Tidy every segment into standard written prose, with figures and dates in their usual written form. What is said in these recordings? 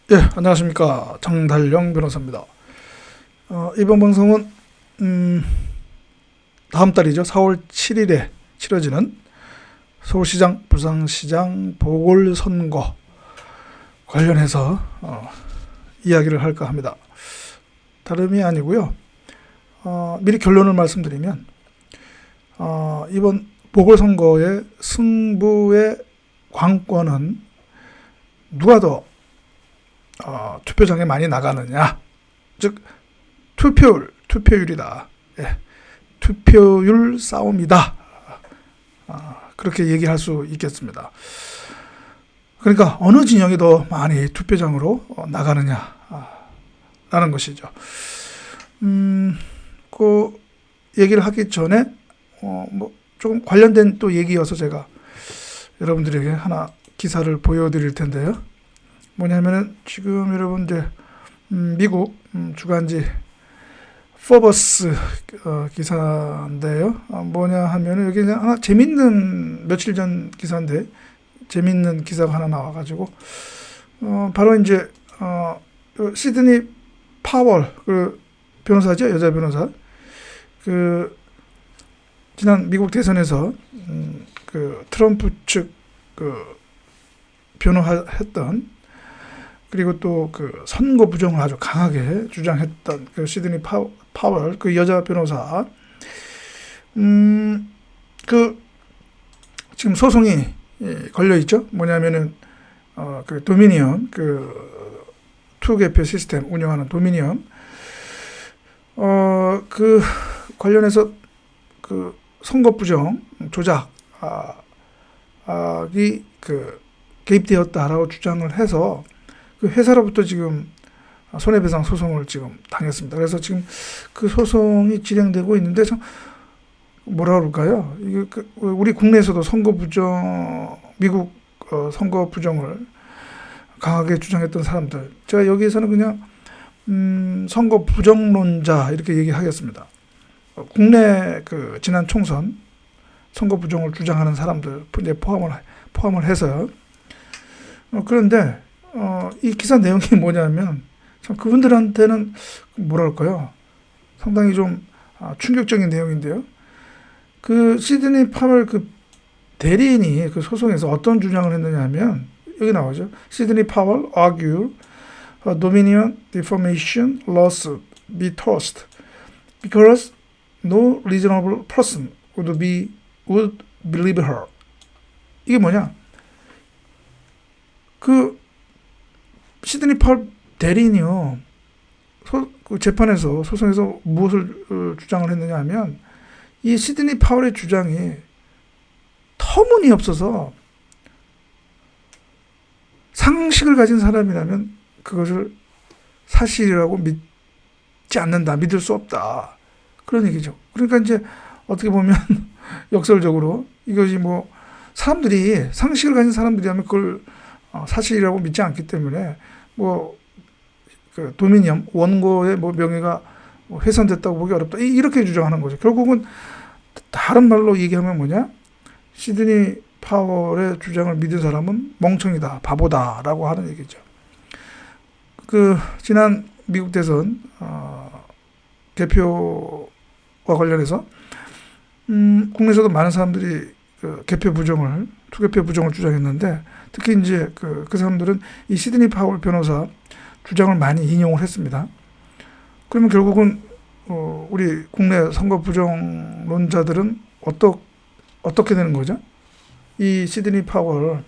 예, 안녕하십니까. 장달령 변호사입니다. 이번 방송은, 다음 달이죠. 4월 7일에 치러지는 서울시장, 부산시장 보궐선거 관련해서 이야기를 할까 합니다. 다름이 아니고요. 미리 결론을 말씀드리면, 이번 보궐선거의 승부의 관건은 누가 더 투표장에 많이 나가느냐, 즉 투표율이다. 예, 투표율 싸움이다. 그렇게 얘기할 수 있겠습니다. 그러니까 어느 진영이 더 많이 투표장으로 나가느냐 라는 것이죠. 그 얘기를 하기 전에 조금 관련된 또 얘기여서 제가 여러분들에게 하나 기사를 보여드릴 텐데요. 뭐냐면은 지금 여러분들 미국 주간지 포버스 기사인데요. 뭐냐 하면은 여기 하나 재밌는, 며칠 전 기사인데 재밌는 기사가 하나 나와가지고 바로 이제 시드니 파월 그 변호사죠, 여자 변호사. 그 지난 미국 대선에서 그 트럼프 측 그 변호했던, 그리고 또 그 선거 부정을 아주 강하게 주장했던 그 시드니 파월 그 여자 변호사, 그 지금 소송이 걸려 있죠. 뭐냐면은 그 도미니언, 그 투개표 시스템 운영하는 도미니언, 그 관련해서 그 선거 부정 조작이 그 개입되었다라고 주장을 해서 그 회사로부터 지금 손해배상 소송을 지금 당했습니다. 그래서 지금 그 소송이 진행되고 있는데, 뭐라 그럴까요? 이게 우리 국내에서도 선거 부정, 미국 선거 부정을 강하게 주장했던 사람들, 제가 여기에서는 그냥 선거 부정론자 이렇게 얘기하겠습니다. 국내 그 지난 총선 선거 부정을 주장하는 사람들 이제 포함을 해서요. 그런데 이 기사 내용이 뭐냐면, 참 그분들한테는 뭐랄까요, 상당히 좀 충격적인 내용인데요. 그 시드니 파월 그 대리인이 그 소송에서 어떤 주장을 했느냐면, 여기 나오죠. 시드니 파월 argue Dominion defamation lawsuit be tossed because no reasonable person would believe her. 이게 뭐냐? 그 시드니 파월 대리인이요, 그 재판에서, 소송에서 무엇을 주장을 했느냐 하면, 이 시드니 파월의 주장이 터무니없어서 상식을 가진 사람이라면 그것을 사실이라고 믿지 않는다, 믿을 수 없다, 그런 얘기죠. 그러니까 이제 어떻게 보면 역설적으로 이것이 뭐 사람들이, 상식을 가진 사람들이라면 그걸 사실이라고 믿지 않기 때문에 그 도미니언 원고의 명예가 훼손됐다고 보기 어렵다, 이렇게 주장하는 거죠. 결국은 다른 말로 얘기하면 뭐냐, 시드니 파월의 주장을 믿은 사람은 멍청이다, 바보다라고 하는 얘기죠. 그 지난 미국 대선 개표와 관련해서 국내에서도 많은 사람들이 그 투개표 부정을 주장했는데, 특히 이제 그 사람들은 이 시드니 파월 변호사 주장을 많이 인용을 했습니다. 그러면 결국은 우리 국내 선거 부정론자들은 어떻게 되는 거죠? 이 시드니 파월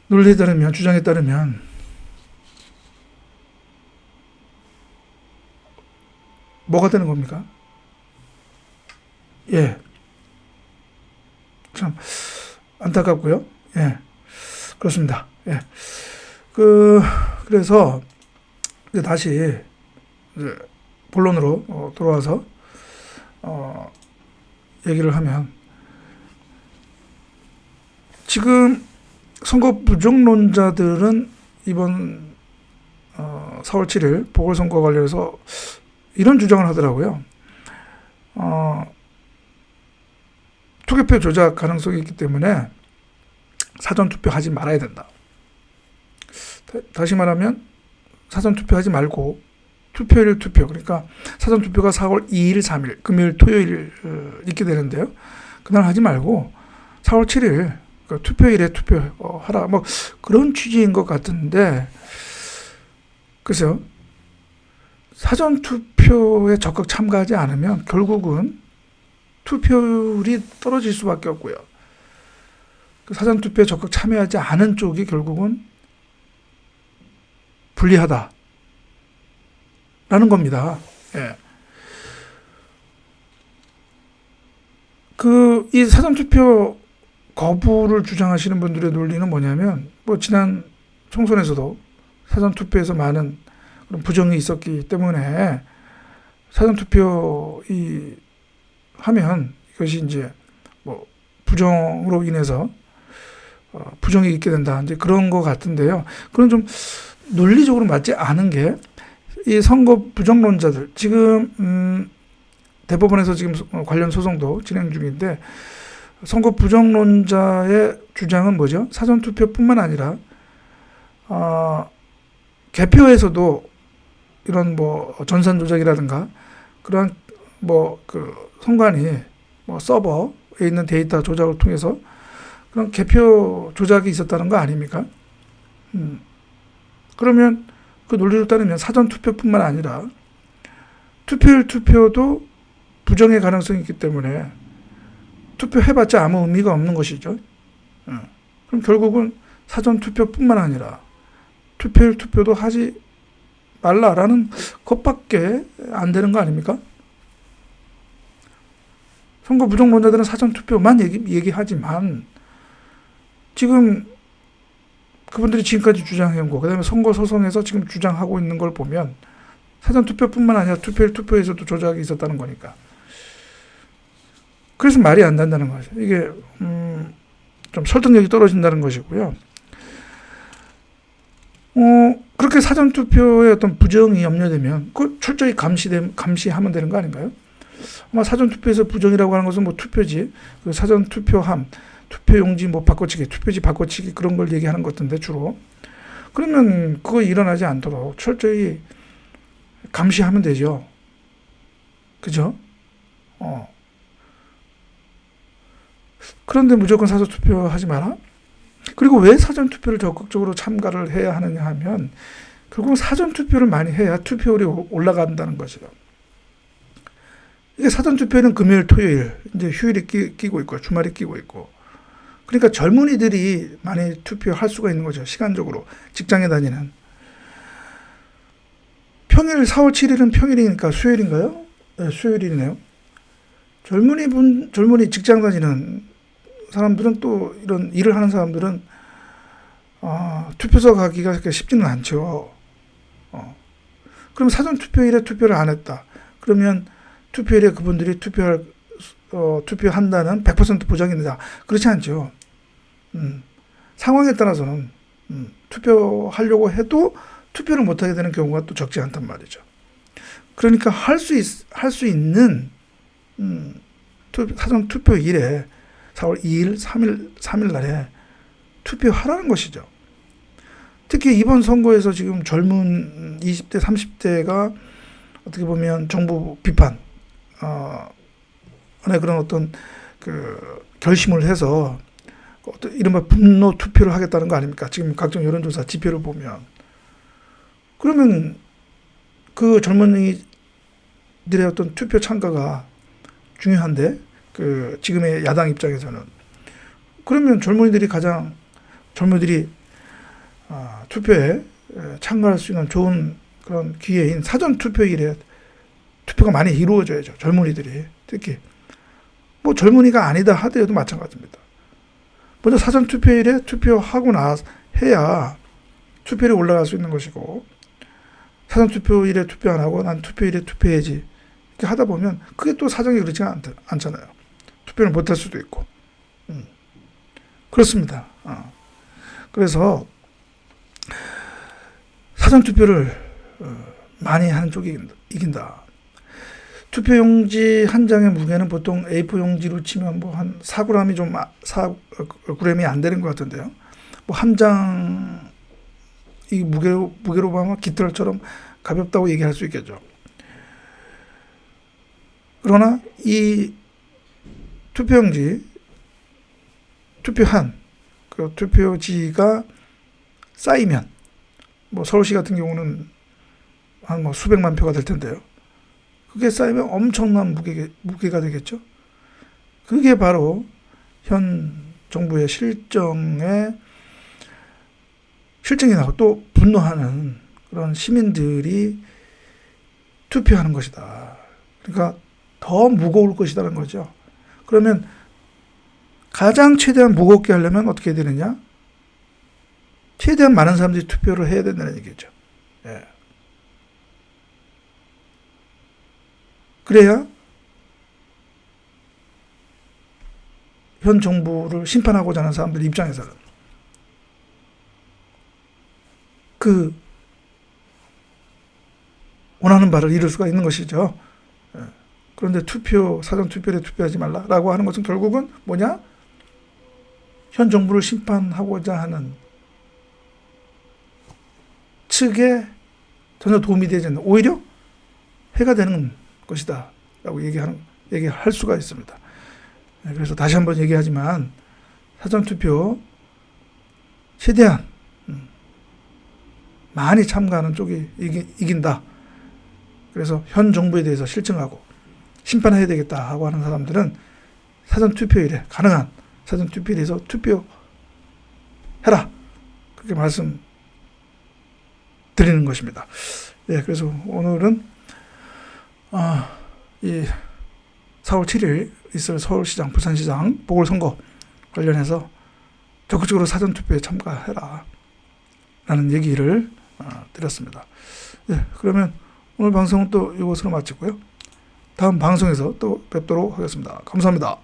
논리에 따르면, 주장에 따르면 뭐가 되는 겁니까? 예, 참 안타깝고요. 예, 그렇습니다. 예, 그래서 이제 다시 이제 본론으로 돌아와서 얘기를 하면, 지금 선거 부정론자들은 이번 4월 7일 보궐선거 관련해서 이런 주장을 하더라고요. 투개표 조작 가능성이 있기 때문에 사전투표 하지 말아야 된다. 다시 말하면 사전투표하지 말고 투표일 투표. 그러니까 사전투표가 4월 2일, 3일, 금요일, 토요일 있게 되는데요. 그날 하지 말고 4월 7일 투표일에 투표하라. 뭐 그런 취지인 것 같은데 글쎄요. 사전투표에 적극 참가하지 않으면 결국은 투표율이 떨어질 수밖에 없고요. 사전투표에 적극 참여하지 않은 쪽이 결국은 불리하다. 라는 겁니다. 예. 이 사전투표 거부를 주장하시는 분들의 논리는 뭐냐면, 뭐, 지난 총선에서도 사전투표에서 많은 그런 부정이 있었기 때문에 사전투표 하면 이것이 이제 뭐, 부정으로 인해서 부정이 있게 된다. 이제 그런 것 같은데요. 그런 좀 논리적으로 맞지 않은 게 이 선거 부정론자들 지금 대법원에서 지금 관련 소송도 진행 중인데 선거 부정론자의 주장은 뭐죠? 사전투표뿐만 아니라 개표에서도 이런 뭐 전산 조작이라든가 그런 뭐 그 선관위 뭐 서버에 있는 데이터 조작을 통해서 그런 개표 조작이 있었다는 거 아닙니까? 그러면 그 논리를 따르면 사전투표뿐만 아니라 투표일 투표도 부정의 가능성이 있기 때문에 투표해봤자 아무 의미가 없는 것이죠. 그럼 결국은 사전투표뿐만 아니라 투표일 투표도 하지 말라라는 것밖에 안 되는 거 아닙니까? 선거 부정론자들은 사전투표만 얘기하지만 지금 그분들이 지금까지 주장해온 거, 그 다음에 선거소송에서 지금 주장하고 있는 걸 보면 사전투표뿐만 아니라 투표일 투표에서도 조작이 있었다는 거니까. 그래서 말이 안 된다는 거죠. 이게 좀 설득력이 떨어진다는 것이고요. 그렇게 사전투표의 어떤 부정이 염려되면 그 철저히 감시하면 되는 거 아닌가요? 아마 사전투표에서 부정이라고 하는 것은 뭐 투표지, 그 사전투표함, 투표용지 뭐 바꿔치기, 투표지 바꿔치기 그런 걸 얘기하는 것 같은데 주로. 그러면 그거 일어나지 않도록 철저히 감시하면 되죠. 그죠? 그런데 무조건 사전투표 하지 마라? 그리고 왜 사전투표를 적극적으로 참가를 해야 하느냐 하면 결국 사전투표를 많이 해야 투표율이 올라간다는 거죠. 이게 사전투표는 금요일, 토요일, 이제 휴일이 끼고 있고 주말이 끼고 있고 그러니까 젊은이들이 많이 투표할 수가 있는 거죠. 시간적으로 직장에 다니는. 평일 4월 7일은 평일이니까 수요일인가요? 네, 수요일이네요. 젊은이 직장 다니는 사람들은 또 이런 일을 하는 사람들은 투표소 가기가 그렇게 쉽지는 않죠. 그럼 사전 투표일에 투표를 안 했다. 그러면 투표일에 그분들이 투표한다는 100% 보장입니다. 그렇지 않죠. 상황에 따라서는 투표하려고 해도 투표를 못하게 되는 경우가 또 적지 않단 말이죠. 그러니까 할 수 있는 사전 투표일에 4월 2일, 3일 날에 투표하라는 것이죠. 특히 이번 선거에서 지금 젊은 20대, 30대가 어떻게 보면 정부 비판, 그런 어떤 그 결심을 해서 이른바 분노 투표를 하겠다는 거 아닙니까? 지금 각종 여론조사 지표를 보면. 그러면 그 젊은이들의 어떤 투표 참가가 중요한데, 그 지금의 야당 입장에서는. 그러면 젊은이들이 투표에 참가할 수 있는 좋은 그런 기회인 사전 투표일에 투표가 많이 이루어져야죠. 젊은이들이. 특히. 뭐 젊은이가 아니다 하더라도 마찬가지입니다. 먼저 사전 투표일에 투표하고 해야 투표율이 올라갈 수 있는 것이고, 사전 투표일에 투표 안 하고 난 투표일에 투표해야지 이렇게 하다 보면 그게 또 사정이 그렇지 않잖아요. 투표를 못할 수도 있고. 그렇습니다. 그래서 사전 투표를 많이 하는 쪽이 이긴다. 투표용지 한 장의 무게는 보통 A4 용지로 치면 뭐 한 4g이 4g이 안 되는 것 같은데요. 뭐 한 장에 이 무게로 보면 깃털처럼 가볍다고 얘기할 수 있겠죠. 그러나 이 투표용지, 투표한, 그 투표지가 쌓이면, 뭐 서울시 같은 경우는 한 뭐 수백만 표가 될 텐데요. 그게 쌓이면 엄청난 무게가 되겠죠. 그게 바로 현 정부의 실정이 나고 또 분노하는 그런 시민들이 투표하는 것이다. 그러니까 더 무거울 것이라는 거죠. 그러면 가장 최대한 무겁게 하려면 어떻게 해야 되느냐? 최대한 많은 사람들이 투표를 해야 된다는 얘기죠. 예. 그래야 현 정부를 심판하고자 하는 사람들 입장에서는 그 원하는 바를 이룰 수가 있는 것이죠. 예. 그런데 사전 투표에 투표하지 말라라고 하는 것은 결국은 뭐냐? 현 정부를 심판하고자 하는 측에 전혀 도움이 되지 않는, 오히려 해가 되는 것이다 라고 얘기할 수가 있습니다. 그래서 다시 한번 얘기하지만 사전투표 최대한 많이 참가하는 쪽이 이긴다. 그래서 현 정부에 대해서 실증하고 심판해야 되겠다 하고 하는 사람들은 사전투표일에 가능한 사전투표일에서 투표해라. 그렇게 말씀 드리는 것입니다. 네, 그래서 오늘은 이 4월 7일 있을 서울시장, 부산시장 보궐선거 관련해서 적극적으로 사전투표에 참가해라 라는 얘기를 드렸습니다. 네, 그러면 오늘 방송은 또 이것으로 마치고요. 다음 방송에서 또 뵙도록 하겠습니다. 감사합니다.